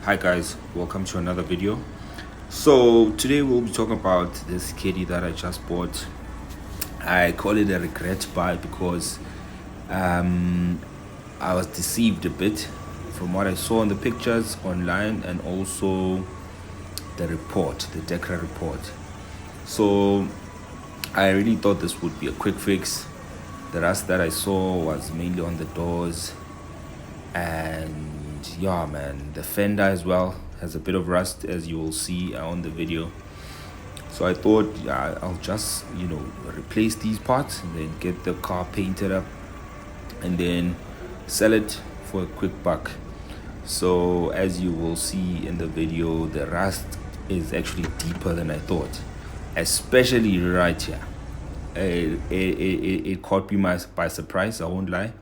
Hi guys, welcome to another video. So today we'll be talking about this kitty that I just bought. I call it a regret buy because I was deceived a bit from what I saw in the pictures online and also the report, the Dekra report. So I really thought this would be a quick fix. The rust that I saw was mainly on the doors, and yeah man, the fender as well has a bit of rust, as you will see on the video. So I thought, yeah, I'll just replace these parts and then get the car painted up and then sell it for a quick buck. So as you will see in the video, the rust is actually deeper than I thought, especially right here. It caught me by surprise, I won't lie.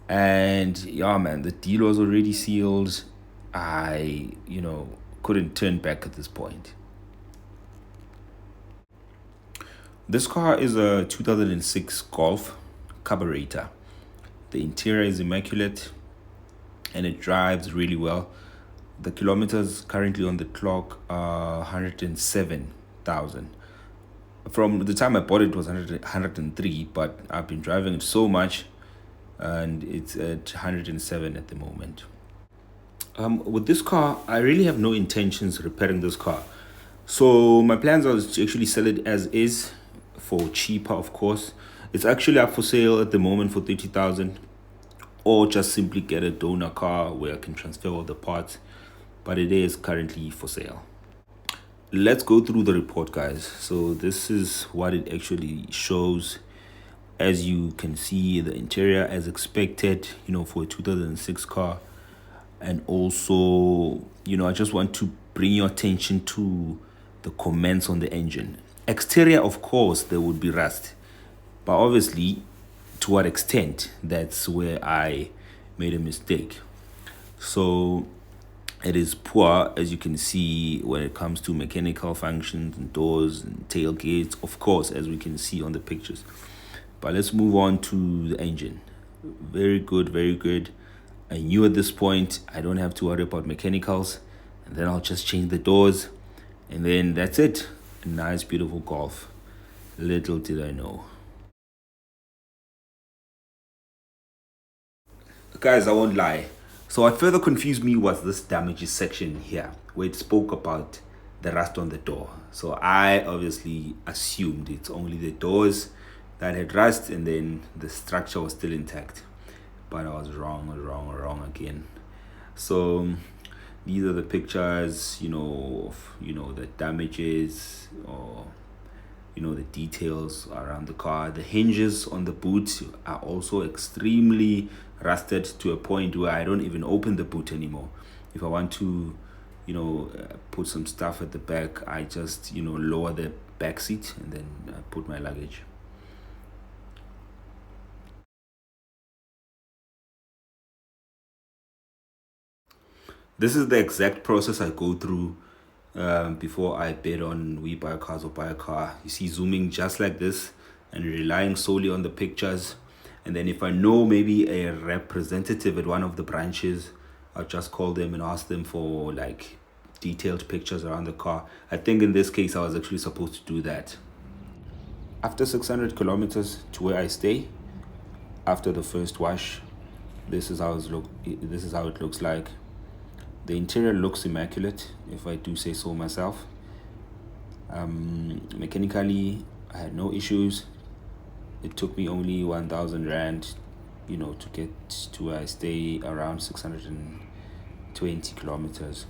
And yeah man, the deal was already sealed. I couldn't turn back at this point. This car is a 2006 Golf carburetor. The interior is immaculate and it drives really well. The kilometers currently on the clock are 107,000. From the time I bought it was 103, but I've been driving it so much and it's at 107 at the moment. With this car, I really have no intentions repairing this car. So my plans are to actually sell it as is for cheaper, of course. It's actually up for sale at the moment for 30,000, or just simply get a donor car where I can transfer all the parts, but it is currently for sale. Let's go through the report, guys. So this is what it actually shows. As you can see, the interior as expected, for a 2006 car. And also, I just want to bring your attention to the comments on the engine. Exterior, of course, there would be rust, but obviously, to what extent, that's where I made a mistake. So it is poor, as you can see, when it comes to mechanical functions and doors and tailgates, of course, as we can see on the pictures. But let's move on to the engine. Very good, very good. I knew at this point I don't have to worry about mechanicals, and then I'll just change the doors, and then that's it. A nice, beautiful Golf. Little did I know. Guys, I won't lie. So what further confused me was this damages section here, where it spoke about the rust on the door. So I obviously assumed it's only the doors that had rust, and then the structure was still intact. But I was wrong again. So these are the pictures, of the damages, or the details around the car. The hinges on the boot are also extremely rusted to a point where I don't even open the boot anymore. If I want to put some stuff at the back, I just lower the back seat and then put my luggage. This is the exact process I go through before I bid on WeBuyCars or buy a car. You see, zooming just like this and relying solely on the pictures. And then if I know maybe a representative at one of the branches, I'll just call them and ask them for like detailed pictures around the car. I think in this case I was actually supposed to do that. After 600 kilometers to where I stay, after the first wash, this is how it looks like. The interior looks immaculate, if I do say so myself. Mechanically, I had no issues. It took me only 1,000 rand, to get to where I stay, around 620 kilometers.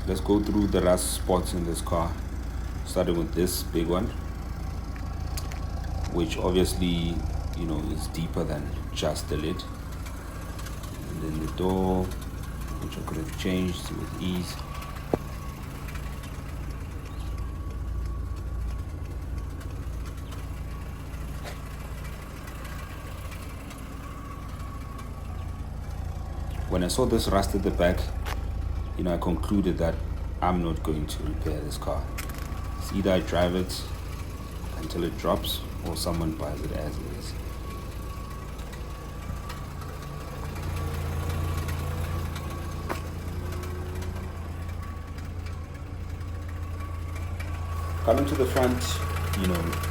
Let's go through the rust spots in this car, starting with this big one, which obviously, is deeper than just the lid. And then the door, which I could have changed with ease. When I saw this rust at the back, I concluded that I'm not going to repair this car. It's either I drive it until it drops or someone buys it as it is. Coming to the front,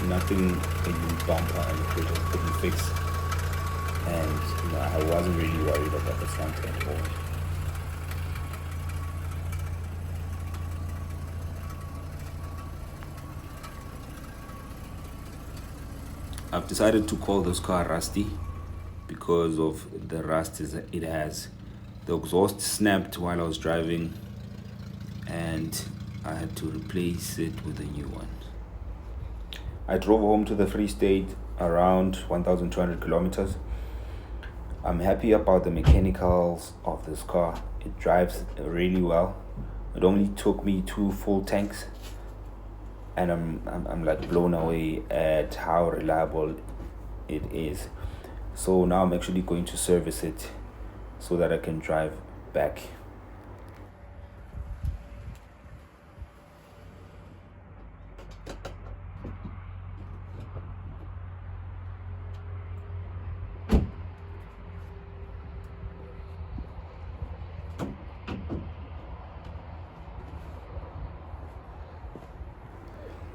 nothing a new bumper and couldn't fix. And I wasn't really worried about the front at all. I've decided to call this car rusty because of the rust it has. The exhaust snapped while I was driving and I had to replace it with a new one. I drove home to the Free State around 1,200 kilometers. I'm happy about the mechanicals of this car. It drives really well. It only took me 2 full tanks, and I'm like blown away at how reliable it is. So now I'm actually going to service it so that I can drive back.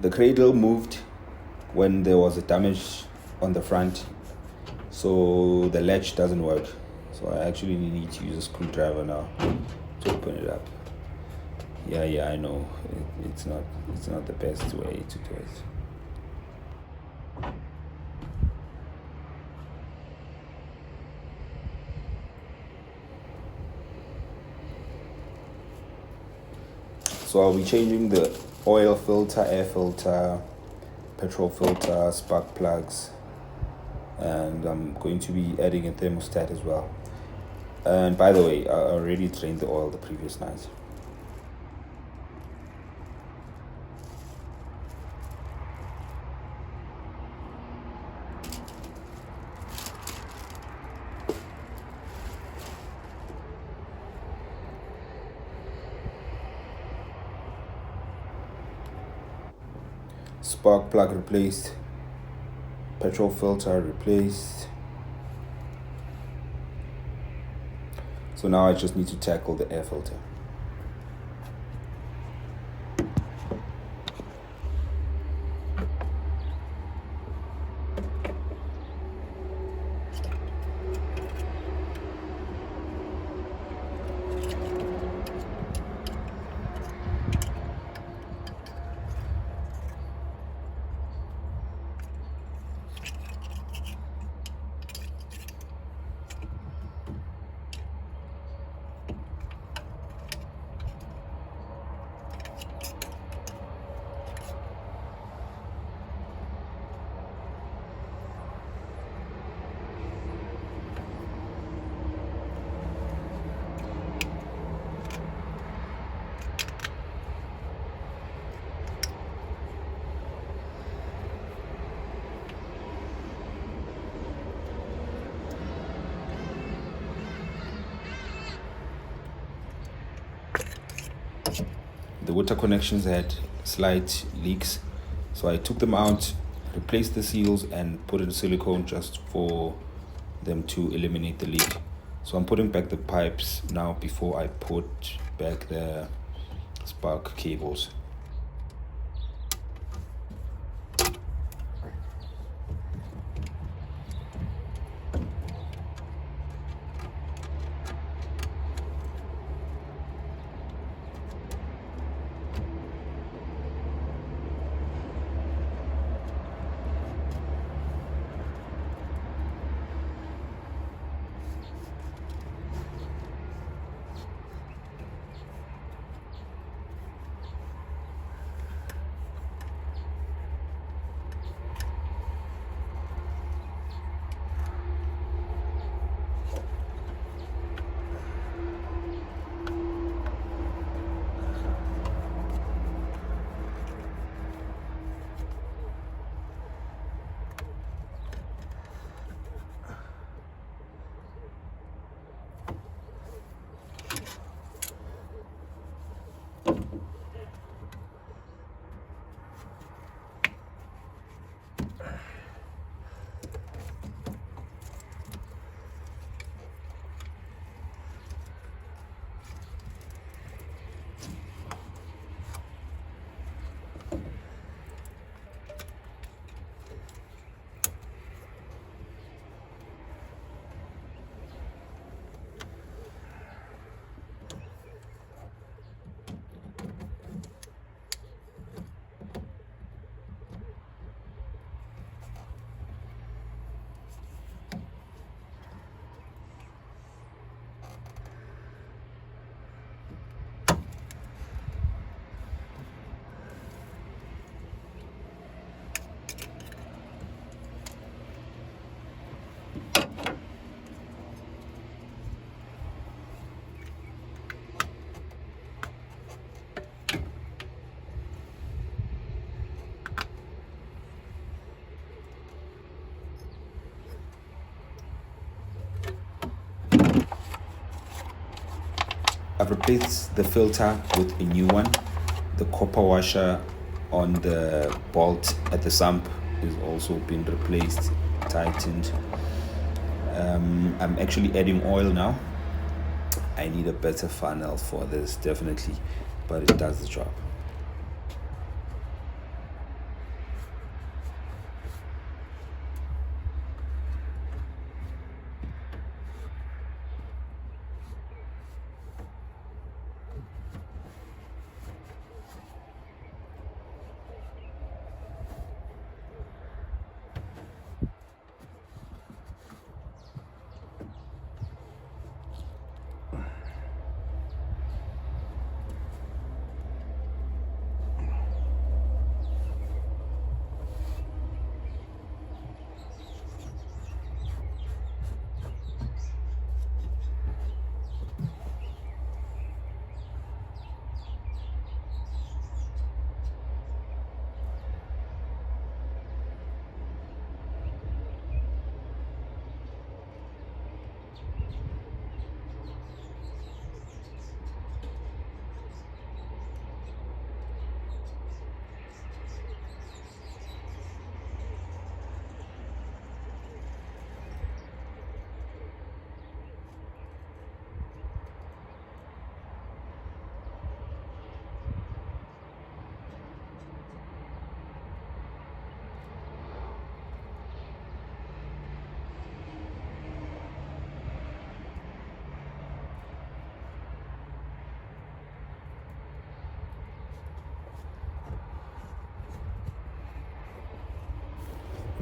The cradle moved when there was a damage on the front, so the latch doesn't work. So I actually need to use a screwdriver now to open it up. Yeah, I know it's not the best way to do it. So I'll be changing the oil filter, air filter, petrol filter, spark plugs, and I'm going to be adding a thermostat as well. And by the way, I already drained the oil the previous night. Spark plug replaced, petrol filter replaced. So now I just need to tackle the air filter. The water connections had slight leaks, so I took them out, replaced the seals and put in silicone just for them to eliminate the leak. So I'm putting back the pipes now before I put back the spark cables. I've replaced the filter with a new one. The copper washer on the bolt at the sump is also been replaced, tightened. I'm actually adding oil now. I need a better funnel for this, definitely, but it does the job.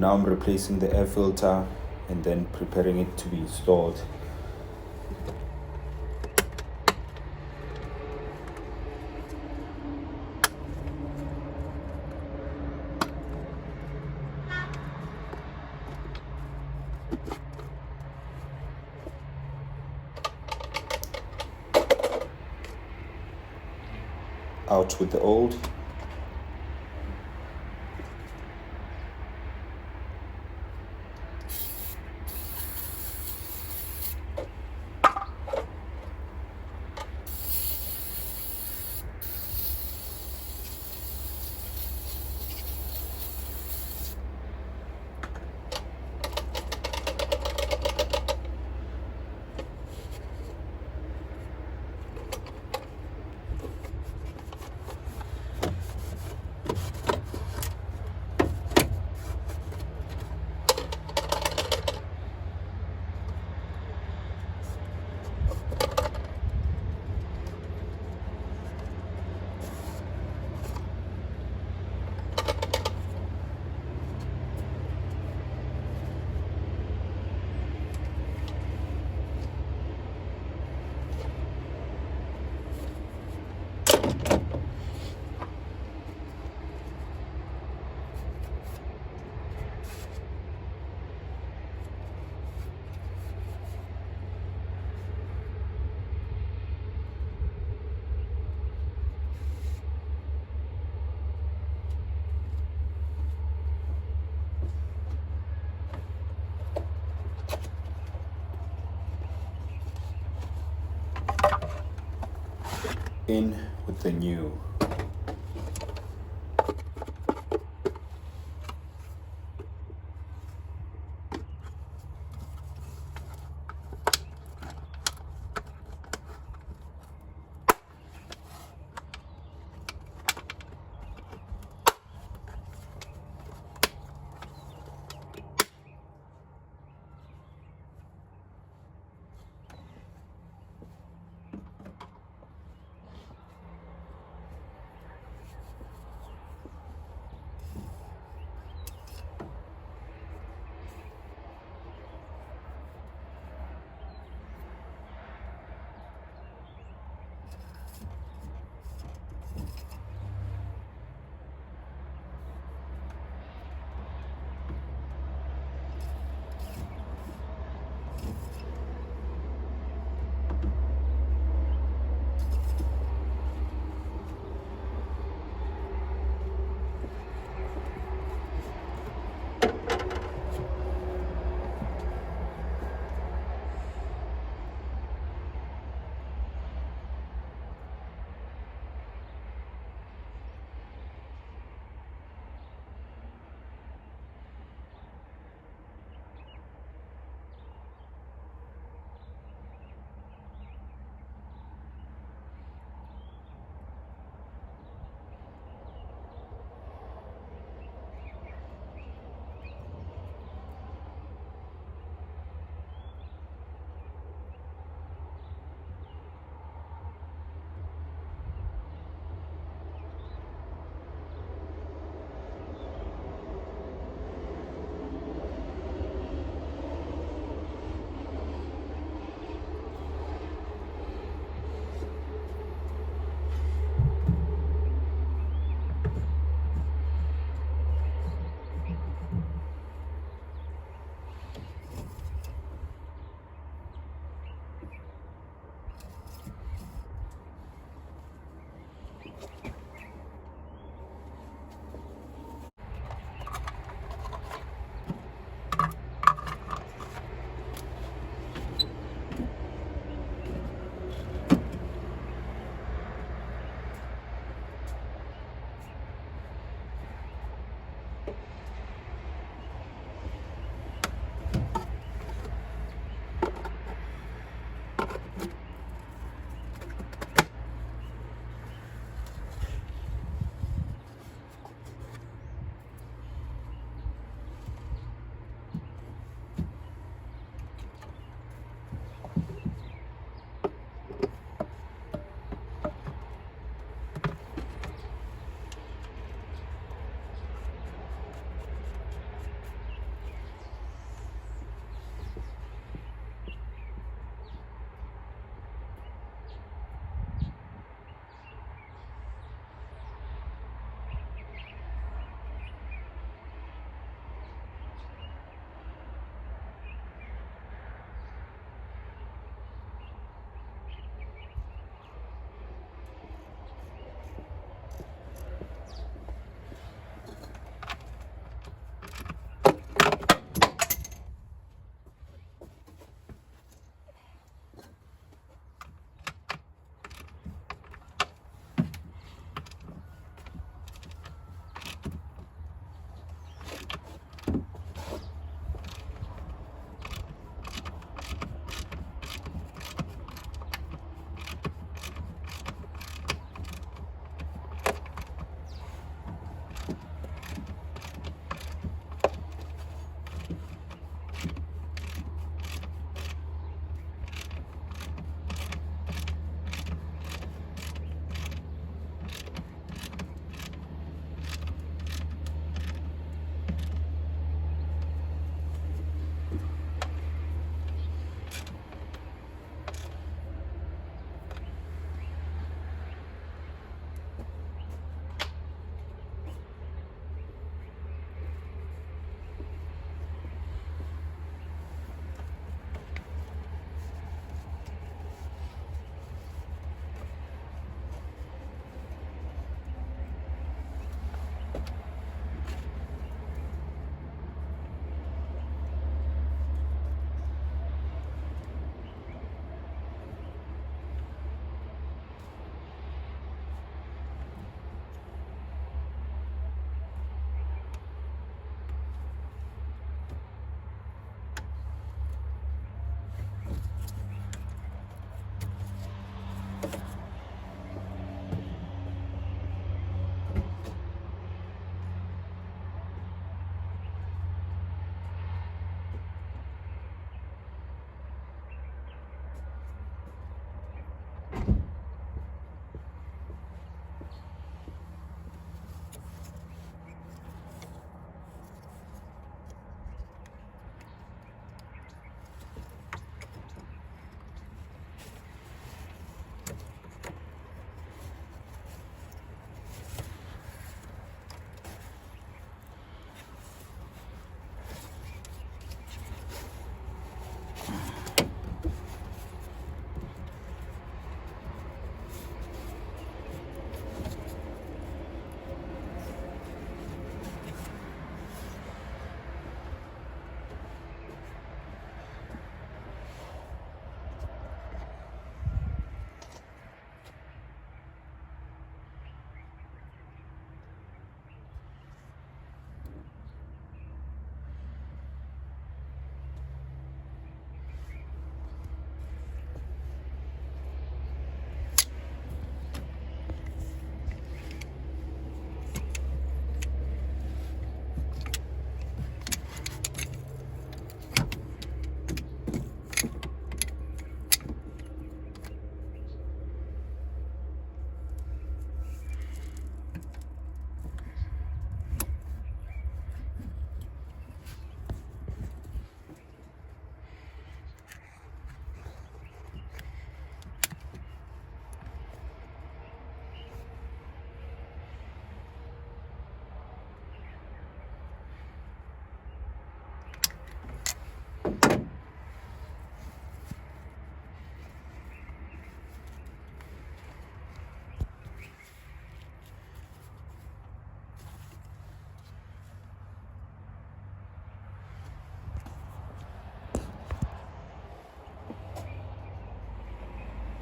Now I'm replacing the air filter and then preparing it to be installed. Out with the old. In with the new.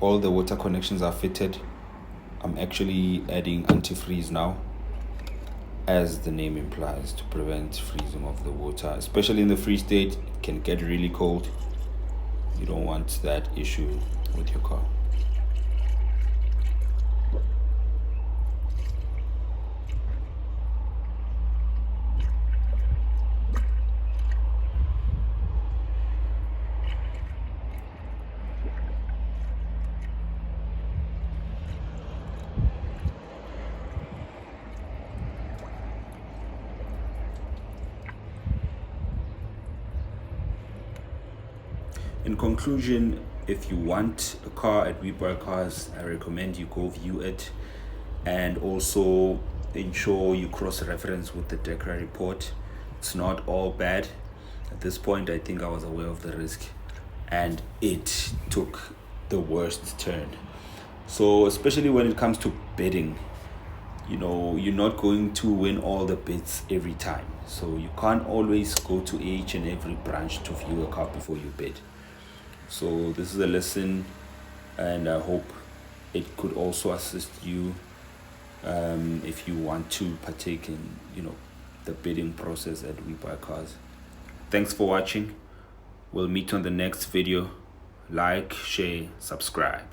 all the water connections are fitted. I'm actually adding antifreeze now, as the name implies, to prevent freezing of the water, especially in the free state. It can get really cold. You don't want that issue with your car. In conclusion, if you want a car at WeBuyCars, I recommend you go view it, and also ensure you cross-reference with the Dekra report. It's not all bad. At this point, I think I was aware of the risk, and it took the worst turn. So especially when it comes to bidding, you're not going to win all the bids every time. So you can't always go to each and every branch to view a car before you bid. So this is a lesson, and I hope it could also assist you if you want to partake in the bidding process at WeBuyCars. Thanks for watching. We'll meet on the next video. Like, share, subscribe.